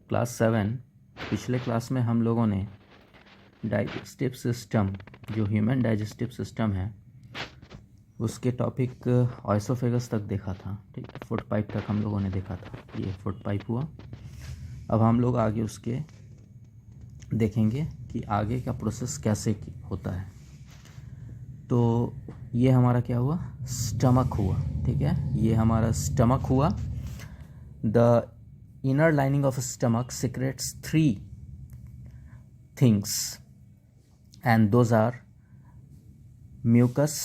Class 7 पिछले class में हम लोगों ने डाइजेस्टिव सिस्टम, जो ह्यूमन डाइजेस्टिव सिस्टम है, उसके टॉपिक ऑयसोफेगस तक देखा था। ठीक है, फूड पाइप तक हम लोगों ने देखा था। ये फूड पाइप हुआ। अब हम लोग आगे उसके देखेंगे कि आगे का प्रोसेस कैसे होता है। तो ये हमारा क्या हुआ, स्टमक हुआ। ठीक है, ये हमारा स्टमक हुआ। The inner lining of a stomach secretes three things, and those are mucus,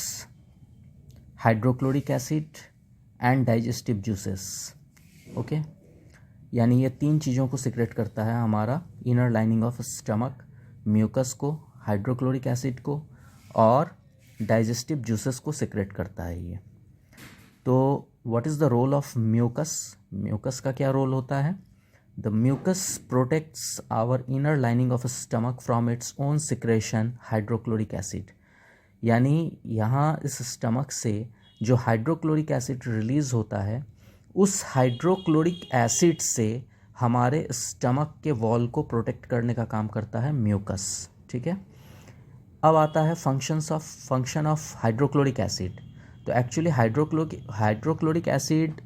hydrochloric acid and digestive juices. Okay, यानी ये तीन चीज़ों को सिक्रेट करता है हमारा inner lining of stomach, mucus को, हाइड्रोक्लोरिक एसिड को और डाइजेस्टिव जूसेस को सिक्रेट करता है ये। तो what is the role of mucus? Mucus का क्या रोल होता है? The mucus protects our inner lining of stomach from its own secretion hydrochloric acid. यानी यहाँ इस स्टमक से जो हाइड्रोक्लोरिक एसिड रिलीज़ होता है, उस हाइड्रोक्लोरिक एसिड से हमारे स्टमक के वॉल को प्रोटेक्ट करने का काम करता है म्यूकस। ठीक है, अब आता है फंक्शन ऑफ हाइड्रोक्लोरिक एसिड। तो actually hydrochloric acid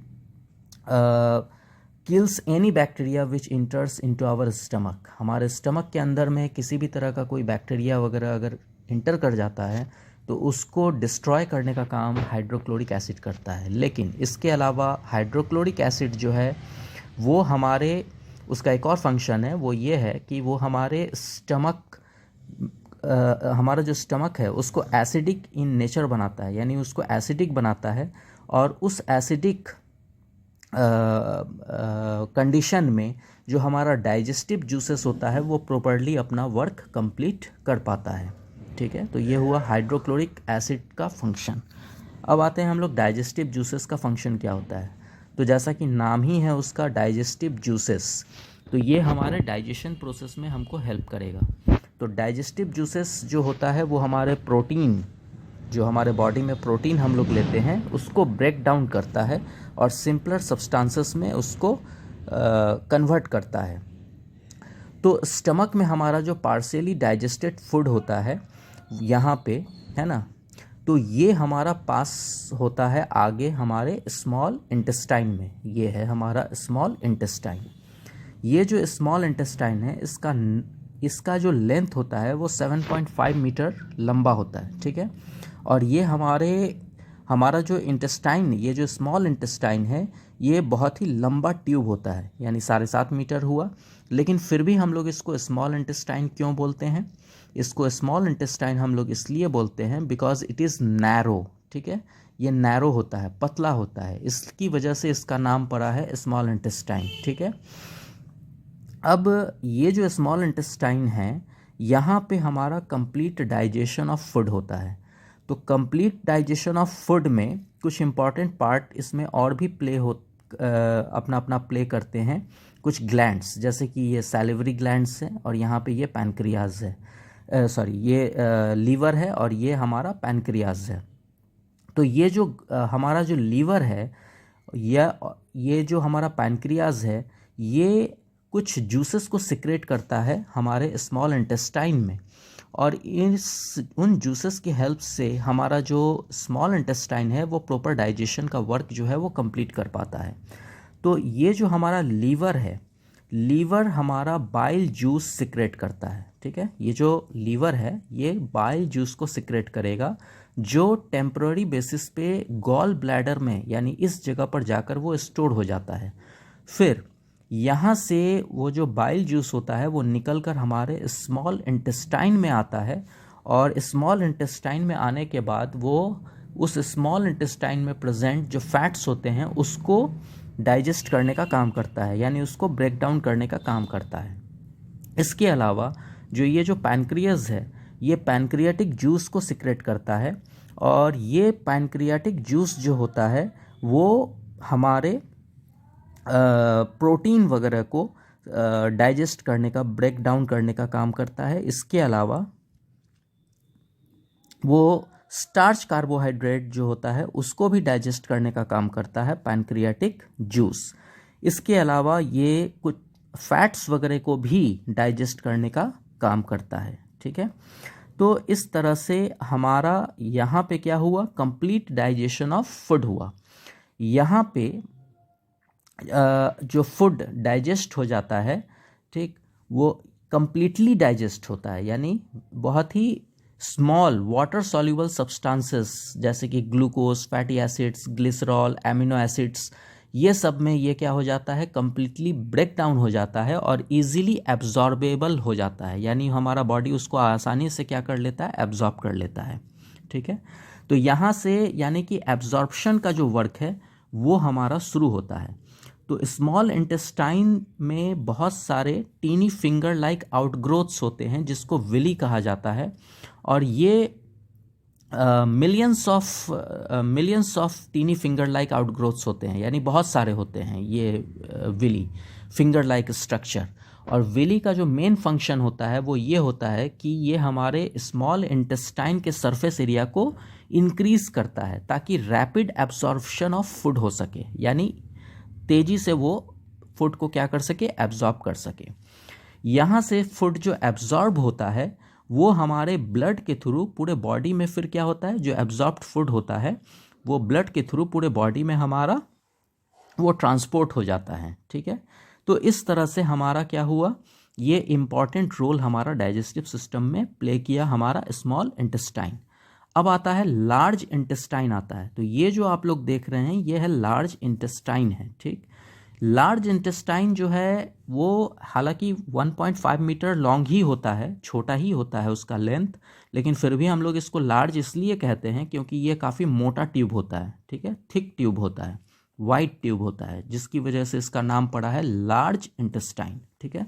kills any bacteria which enters into our stomach. हमारे स्टमक के अंदर में किसी भी तरह का कोई बैक्टीरिया वगैरह अगर इंटर कर जाता है तो उसको डिस्ट्रॉय करने का काम हाइड्रोक्लोरिक एसिड करता है। लेकिन इसके अलावा हाइड्रोक्लोरिक एसिड जो है वो उसका एक और फंक्शन है, वो ये है कि वो हमारे हमारा जो स्टमक है उसको एसिडिक इन नेचर बनाता है, यानी उसको एसिडिक बनाता है। और उस एसिडिक कंडीशन में जो हमारा डाइजेस्टिव जूसेस होता है वो प्रॉपर्ली अपना वर्क कंप्लीट कर पाता है। ठीक है, तो ये हुआ हाइड्रोक्लोरिक एसिड का फंक्शन। अब आते हैं हम लोग डाइजेस्टिव जूसेस का फंक्शन क्या होता है। तो जैसा कि नाम ही है उसका, डाइजेस्टिव जूसेस, तो ये हमारे डाइजेशन प्रोसेस में हमको हेल्प करेगा। तो डाइजेस्टिव जूसेस जो होता है वो हमारे प्रोटीन, जो हमारे बॉडी में प्रोटीन हम लोग लेते हैं उसको ब्रेक डाउन करता है और सिंपलर सब्सटेंसेस में उसको कन्वर्ट करता है। तो स्टमक में हमारा जो पार्शियली डाइजेस्टेड फूड होता है यहाँ पे, है ना, तो ये हमारा पास होता है आगे हमारे स्मॉल इंटेस्टाइन में। ये है हमारा स्मॉल इंटेस्टाइन। ये जो स्मॉल इंटेस्टाइन है इसका जो लेंथ होता है वो 7.5 मीटर लंबा होता है। ठीक है, और ये हमारा जो इंटेस्टाइन, ये जो स्मॉल इंटेस्टाइन है, ये बहुत ही लंबा ट्यूब होता है, यानी 7.5 मीटर हुआ। लेकिन फिर भी हम लोग इसको स्मॉल इंटेस्टाइन क्यों बोलते हैं? इसको स्मॉल इंटेस्टाइन हम लोग इसलिए बोलते हैं बिकॉज इट इज़ नैरो। ठीक है, ये नैरो होता है, पतला होता है, इसकी वजह से इसका नाम पड़ा है स्मॉल इंटेस्टाइन। ठीक है, अब ये जो स्मॉल इंटेस्टाइन है यहाँ पे हमारा कंप्लीट डाइजेशन ऑफ फूड होता है। तो कंप्लीट डाइजेशन ऑफ फूड में कुछ इम्पॉर्टेंट पार्ट इसमें और भी अपना प्ले करते हैं कुछ ग्लैंड्स, जैसे कि ये सैलिवरी ग्लैंड्स है और यहाँ पे ये पैनक्रियाज है, ये लीवर है और ये हमारा पैनक्रियाज है। तो ये जो हमारा जो लीवर है ये जो हमारा पैनक्रियाज है, ये कुछ जूसेस को सिक्रेट करता है हमारे स्मॉल इंटेस्टाइन में, और उन जूसेस की हेल्प से हमारा जो स्मॉल इंटेस्टाइन है वो प्रॉपर डाइजेशन का वर्क जो है वो कंप्लीट कर पाता है। तो ये जो हमारा लीवर है, लीवर हमारा बाइल जूस सिक्रेट करता है। ठीक है, ये जो लीवर है ये बाइल जूस को सिक्रेट करेगा, जो टेम्पररी बेसिस पे गॉल ब्लैडर में, यानी इस जगह पर जाकर वो स्टोर हो जाता है। फिर यहाँ से वो जो बाइल जूस होता है वो निकलकर हमारे स्मॉल इंटेस्टाइन में आता है, और स्मॉल इंटेस्टाइन में आने के बाद वो उस स्मॉल इंटेस्टाइन में प्रेजेंट जो फैट्स होते हैं उसको डाइजेस्ट करने का काम करता है, यानी उसको ब्रेक डाउन करने का काम करता है। इसके अलावा जो ये जो पैनक्रियाज है ये पैनक्रियाटिक जूस को सिक्रेट करता है, और ये पैनक्रियाटिक जूस जो होता है वो हमारे प्रोटीन वगैरह को डाइजेस्ट करने का, ब्रेक डाउन करने का काम करता है। इसके अलावा वो स्टार्च कार्बोहाइड्रेट जो होता है उसको भी डाइजेस्ट करने का काम करता है पैनक्रियाटिक जूस। इसके अलावा ये कुछ फैट्स वगैरह को भी डाइजेस्ट करने का काम करता है। ठीक है, तो इस तरह से हमारा यहाँ पे क्या हुआ, कंप्लीट डाइजेशन ऑफ फूड हुआ। यहाँ पे जो फूड डाइजेस्ट हो जाता है, ठीक, वो कंप्लीटली डाइजेस्ट होता है, यानी बहुत ही स्मॉल वाटर सॉल्युबल सब्सटेंसेस जैसे कि glucose, fatty acids, glycerol, amino acids, ये सब में ये क्या हो जाता है, कम्प्लीटली ब्रेक डाउन हो जाता है और इजीली एब्जॉर्बेबल हो जाता है, यानी हमारा बॉडी उसको आसानी से क्या कर लेता है, एब्जॉर्ब कर लेता है। ठीक है, तो यहाँ से यानी कि एब्जॉर्प्शन का जो वर्क है वो हमारा शुरू होता है। तो स्मॉल इंटेस्टाइन में बहुत सारे टीनी फिंगर लाइक आउटग्रोथ्स होते हैं जिसको विली कहा जाता है, और ये millions of tiny finger like outgrowths होते हैं, यानी बहुत सारे होते हैं ये विली फिंगर लाइक स्ट्रक्चर। और विली का जो मेन फंक्शन होता है वो ये होता है कि ये हमारे स्मॉल इंटेस्टाइन के सरफेस एरिया को इंक्रीज करता है ताकि रैपिड एब्जॉर्प्शन ऑफ फूड हो सके, यानी तेज़ी से वो फूड को क्या कर सके, एब्जॉर्ब कर सके। यहाँ से फूड जो एब्जॉर्ब होता है वो हमारे ब्लड के थ्रू पूरे बॉडी में फिर क्या होता है, जो एब्जॉर्ब्ड फूड होता है वो ब्लड के थ्रू पूरे बॉडी में हमारा वो ट्रांसपोर्ट हो जाता है। ठीक है, तो इस तरह से हमारा क्या हुआ, ये इम्पॉर्टेंट रोल हमारा डाइजेस्टिव सिस्टम में प्ले किया हमारा स्मॉल इंटेस्टाइन। अब आता है लार्ज इंटेस्टाइन आता है, तो ये जो आप लोग देख रहे हैं ये है लार्ज इंटेस्टाइन है। ठीक, लार्ज इंटेस्टाइन जो है वो हालांकि 1.5 मीटर लॉन्ग ही होता है, छोटा ही होता है उसका लेंथ, लेकिन फिर भी हम लोग इसको लार्ज इसलिए कहते हैं क्योंकि ये काफ़ी मोटा ट्यूब होता है। ठीक है, थिक ट्यूब होता है, वाइट ट्यूब होता है, जिसकी वजह से इसका नाम पड़ा है लार्ज इंटेस्टाइन। ठीक है,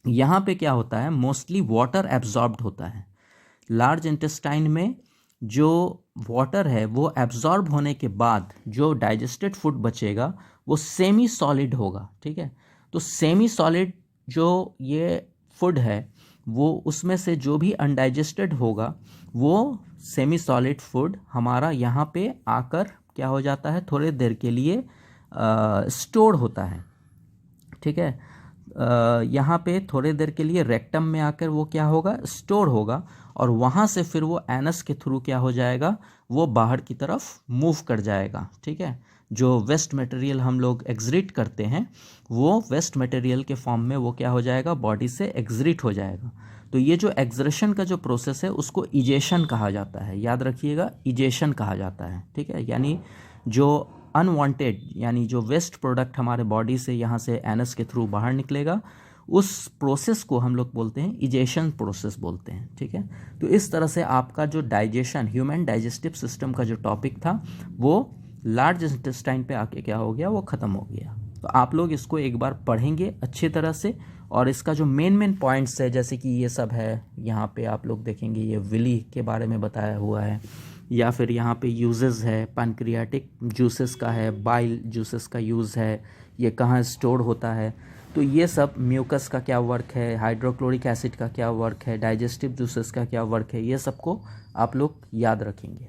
यहाँ पे क्या होता है, मोस्टली वाटर एब्जॉर्ब्ड होता है। लार्ज इंटेस्टाइन में जो वाटर है वो एब्जॉर्ब होने के बाद जो डाइजेस्टेड फूड बचेगा वो सेमी सॉलिड होगा। ठीक है, तो सेमी सॉलिड जो ये फूड है वो उसमें से जो भी अनडाइजेस्टेड होगा वो सेमी सॉलिड फूड हमारा यहाँ पे आकर क्या हो जाता है, थोड़े देर के लिए स्टोर होता है। ठीक है, यहाँ पे थोड़े देर के लिए रेक्टम में आकर वो क्या होगा, स्टोर होगा, और वहाँ से फिर वो एनस के थ्रू क्या हो जाएगा, वो बाहर की तरफ मूव कर जाएगा। ठीक है, जो वेस्ट मटेरियल हम लोग एग्जिट करते हैं वो वेस्ट मटेरियल के फॉर्म में वो क्या हो जाएगा, बॉडी से एग्जिट हो जाएगा। तो ये जो एग्जरेशन का जो प्रोसेस है उसको इजेशन कहा जाता है, याद रखिएगा, इजेशन कहा जाता है। ठीक है, यानी जो अनवांटेड यानी जो वेस्ट प्रोडक्ट हमारे बॉडी से यहाँ से एनस के थ्रू बाहर निकलेगा उस प्रोसेस को हम लोग बोलते हैं इजेशन प्रोसेस बोलते हैं। ठीक है, तो इस तरह से आपका जो डाइजेशन, ह्यूमन डाइजेस्टिव सिस्टम का जो टॉपिक था वो लार्ज इंटेस्टाइन पे आके क्या हो गया, वो ख़त्म हो गया। तो आप लोग इसको एक बार पढ़ेंगे अच्छी तरह से, और इसका जो मेन पॉइंट्स है जैसे कि ये सब है, यहाँ पे आप लोग देखेंगे ये विली के बारे में बताया हुआ है, या फिर यहाँ पे यूजेस है, पैनक्रियाटिक जूसेस का है, बाइल जूसेस का यूज़ है, ये कहाँ स्टोर होता है, तो ये सब म्यूकस का क्या वर्क है, हाइड्रोक्लोरिक एसिड का क्या वर्क है, डाइजेस्टिव जूसेस का क्या वर्क है, ये सबको आप लोग याद रखेंगे।